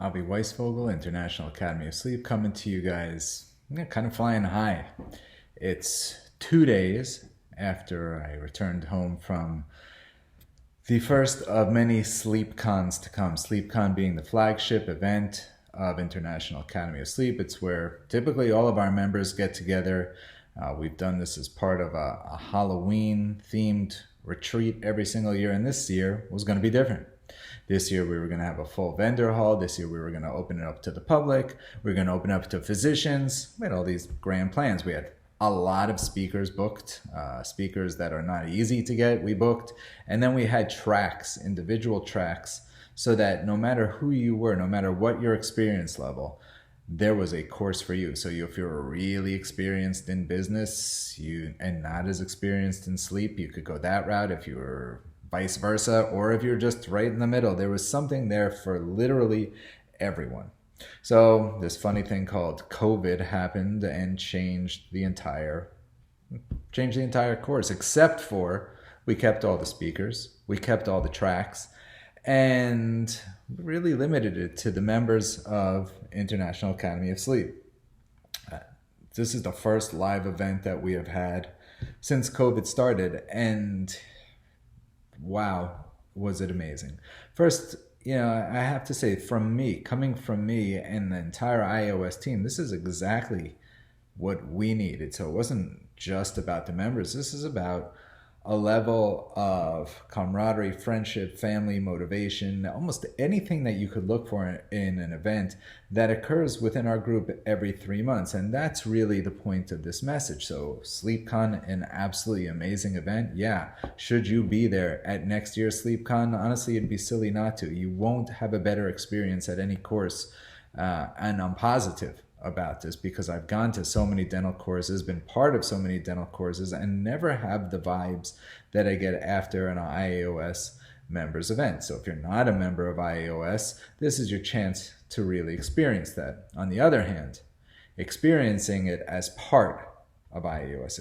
I'll be Weisfogel, International Academy of Sleep, coming to you guys kind of flying high. It's 2 days after I returned home from the first of many sleep cons to come. SleepCon being the flagship event of International Academy of Sleep. It's where typically all of our members get together. We've done this as part of a Halloween themed retreat every single year, and this year was going to be different. This year we were going to have a full vendor hall. This year we were going to open it up to the public. We were going to open it up to physicians. We had all these grand plans. We had a lot of speakers booked, speakers that are not easy to get, we booked. And then we had tracks, individual tracks, so that no matter who you were, no matter what your experience level, there was a course for you. So if you're really experienced in business and not as experienced in sleep, you could go that route. If you were vice versa, or if you're just right in the middle, there was something there for literally everyone. So this funny thing called COVID happened and changed the entire course, except for we kept all the speakers, we kept all the tracks, and really limited it to the members of International Academy of Sleep. This is the first live event that we have had since COVID started, and wow, was it amazing. First, I have to say, coming from me and the entire iOS team, this is exactly what we needed. So it wasn't just about the members. This is about a level of camaraderie, friendship, family, motivation, almost anything that you could look for in an event that occurs within our group every 3 months. And that's really the point of this message. So SleepCon, an absolutely amazing event. Yeah, should you be there at next year's SleepCon? Honestly, it'd be silly not to. You won't have a better experience at any course. And I'm positive about this because I've gone to so many dental courses, been part of so many dental courses, and never have the vibes that I get after an IAOS members event. So if you're not a member of IAOS, this is your chance to really experience that. On the other hand, experiencing it as part of IAOS,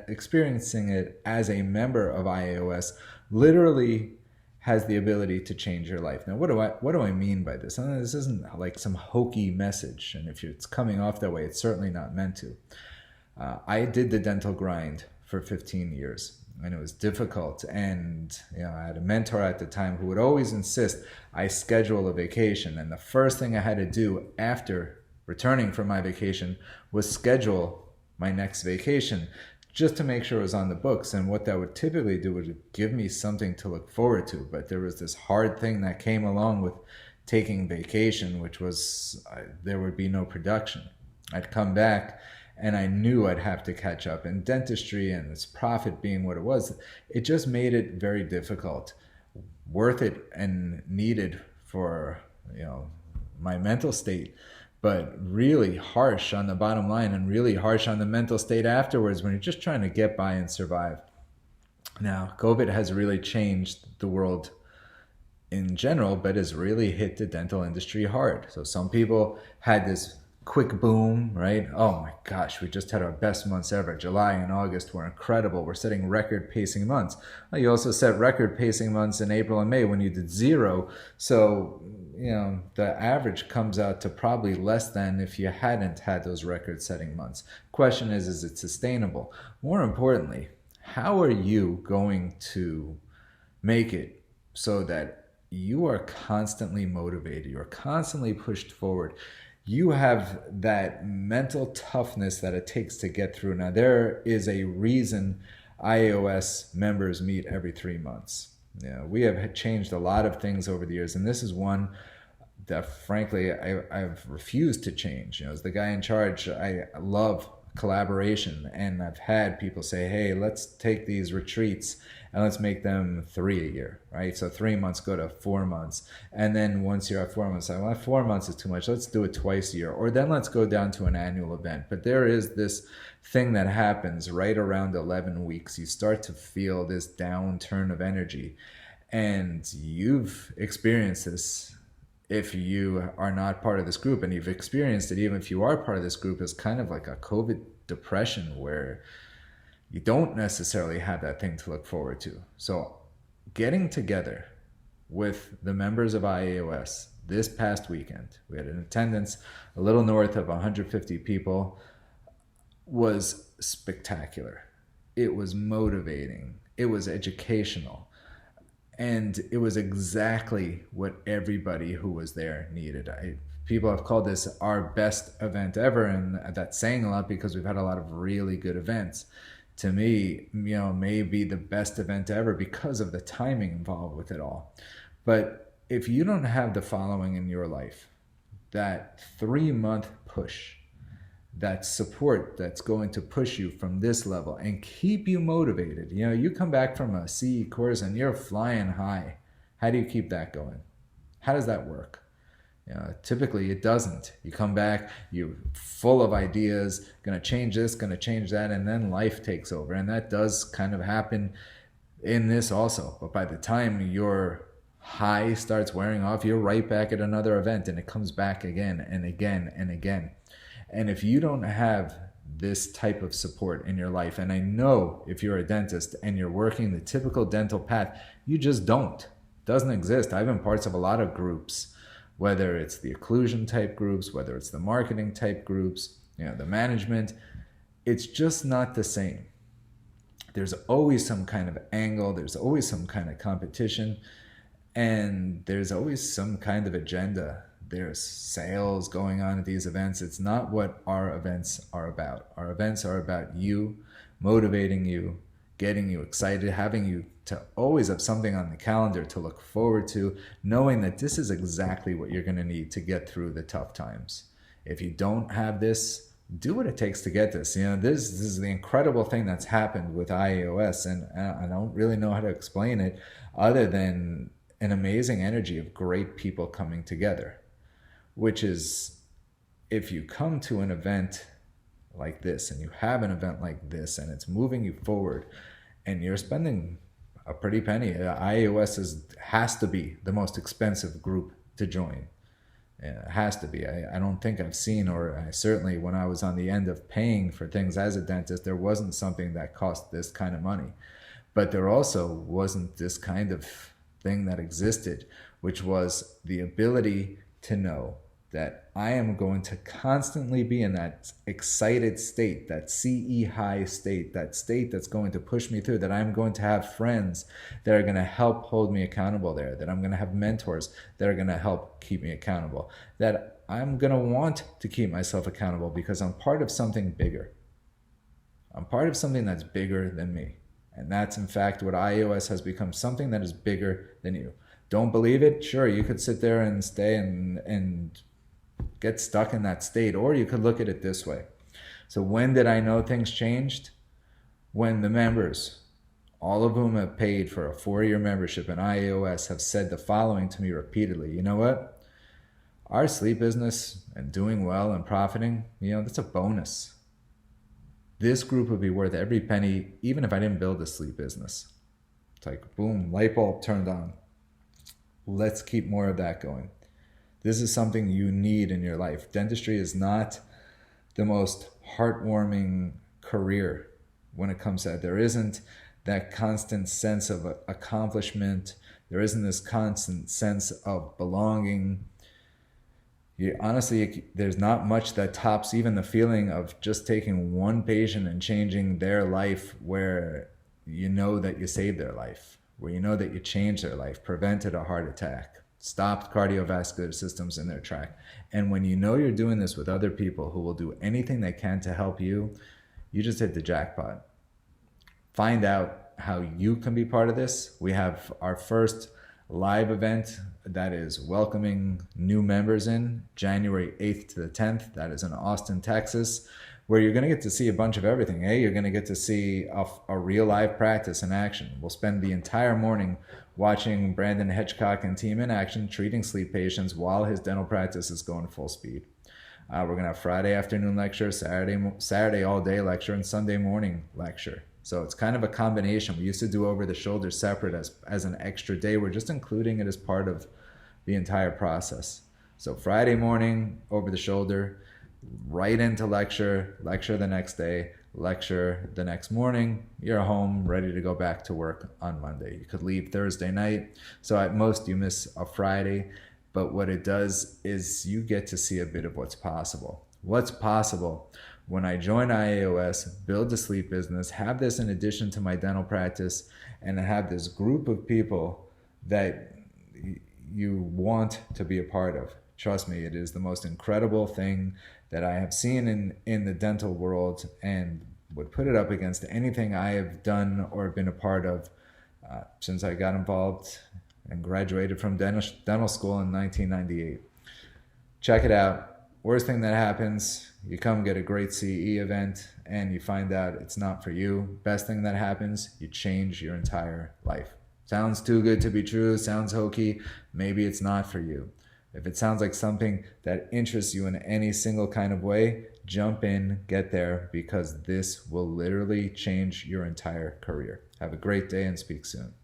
experiencing it as a member of IAOS literally has the ability to change your life. Now, what do I mean by this? This isn't like some hokey message, and if it's coming off that way, it's certainly not meant to. I did the dental grind for 15 years, and it was difficult. And I had a mentor at the time who would always insist I schedule a vacation, and the first thing I had to do after returning from my vacation was schedule my next vacation, just to make sure it was on the books. And what that would typically do would give me something to look forward to. But there was this hard thing that came along with taking vacation, which was there would be no production. I'd come back and I knew I'd have to catch up. And dentistry and its profit being what it was, it just made it very difficult. Worth it and needed for my mental state, but really harsh on the bottom line and really harsh on the mental state afterwards when you're just trying to get by and survive. Now, COVID has really changed the world in general, but has really hit the dental industry hard. So some people had this quick boom, right? Oh my gosh, we just had our best months ever. July and August were incredible. We're setting record pacing months. Well, you also set record pacing months in April and May when you did zero. So, the average comes out to probably less than if you hadn't had those record setting months. Question is it sustainable? More importantly, how are you going to make it so that you are constantly motivated, you're constantly pushed forward, you have that mental toughness that it takes to get through? Now, there is a reason IAOS members meet every 3 months. We have changed a lot of things over the years, and this is one that, frankly, I've refused to change. As the guy in charge, I love collaboration, and I've had people say, hey, let's take these retreats and let's make them 3 a year, right? So 3 months go to 4 months. And then once you're at 4 months, 4 months is too much. Let's do it twice a year. Or then let's go down to an annual event. But there is this thing that happens right around 11 weeks. You start to feel this downturn of energy. And you've experienced this if you are not part of this group. And you've experienced it even if you are part of this group as kind of like a COVID depression where you don't necessarily have that thing to look forward to. So getting together with the members of IAOS this past weekend. We had an attendance a little north of 150 people. Was spectacular. It was motivating. It was educational. And it was exactly what everybody who was there needed. People have called this our best event ever, and that's saying a lot because we've had a lot of really good events. To me, maybe the best event ever because of the timing involved with it all. But if you don't have the following in your life, that 3-month push, that support that's going to push you from this level and keep you motivated. You come back from a CE course and you're flying high. How do you keep that going? How does that work? Typically it doesn't. You come back, you're full of ideas, gonna change this, gonna change that, and then life takes over. And that does kind of happen in this also. But by the time your high starts wearing off, you're right back at another event, and it comes back again and again and again. And if you don't have this type of support in your life, and I know if you're a dentist and you're working the typical dental path, you just don't. It doesn't exist. I've been parts of a lot of groups, whether it's the occlusion type groups, whether it's the marketing type groups, the management. It's just not the same. There's always some kind of angle. There's always some kind of competition. And there's always some kind of agenda. There's sales going on at these events. It's not what our events are about. Our events are about you, motivating you, getting you excited, having you to always have something on the calendar to look forward to, knowing that this is exactly what you're going to need to get through the tough times. If you don't have this, do what it takes to get this. This is the incredible thing that's happened with IAOS, and I don't really know how to explain it other than an amazing energy of great people coming together. Which is, if you come to an event like this and you have an event like this and it's moving you forward and you're spending a pretty penny, IAOS has to be the most expensive group to join. It has to be. I don't think I've seen, or I certainly when I was on the end of paying for things as a dentist, there wasn't something that cost this kind of money. But there also wasn't this kind of thing that existed, which was the ability to know that I am going to constantly be in that excited state, that CE high state, that state that's going to push me through, that I'm going to have friends that are going to help hold me accountable there, that I'm going to have mentors that are going to help keep me accountable, that I'm going to want to keep myself accountable because I'm part of something bigger. I'm part of something that's bigger than me. And that's in fact what IAOS has become, something that is bigger than you. Don't believe it? Sure, you could sit there and stay and get stuck in that state, or you could look at it this way. So when did I know things changed? When the members, all of whom have paid for a 4-year membership in IAOS, have said the following to me repeatedly: you know what? Our sleep business and doing well and profiting, that's a bonus. This group would be worth every penny, even if I didn't build a sleep business. It's like, boom, light bulb turned on. Let's keep more of that going. This is something you need in your life. Dentistry is not the most heartwarming career when it comes to that. There isn't that constant sense of accomplishment. There isn't this constant sense of belonging. Honestly, there's not much that tops even the feeling of just taking one patient and changing their life, where you know that you saved their life, where you know that you changed their life, prevented a heart attack, stopped cardiovascular systems in their track. And when you know you're doing this with other people who will do anything they can to help you, you just hit the jackpot. Find out how you can be part of this. We have our first live event that is welcoming new members in January 8th to the 10th. That is in Austin, Texas, where you're going to get to see a bunch of everything. You're going to get to see a real live practice in action. We'll spend the entire morning watching Brandon Hitchcock and team in action, treating sleep patients while his dental practice is going full speed. We're going to have Friday afternoon lecture, Saturday all day lecture, and Sunday morning lecture. So it's kind of a combination. We used to do over the shoulder separate as an extra day. We're just including it as part of the entire process. So Friday morning, over the shoulder, right into lecture the next day, lecture the next morning, you're home, ready to go back to work on Monday. You could leave Thursday night. So at most you miss a Friday. But what it does is you get to see a bit of what's possible. What's possible when I join IAOS, build a sleep business, have this in addition to my dental practice, and have this group of people that you want to be a part of. Trust me, it is the most incredible thing that I have seen in the dental world, and would put it up against anything I have done or been a part of since I got involved and graduated from dental school in 1998. Check it out. Worst thing that happens, you come get a great CE event and you find out it's not for you. Best thing that happens, you change your entire life. Sounds too good to be true, sounds hokey, maybe it's not for you. If it sounds like something that interests you in any single kind of way, jump in, get there, because this will literally change your entire career. Have a great day and speak soon.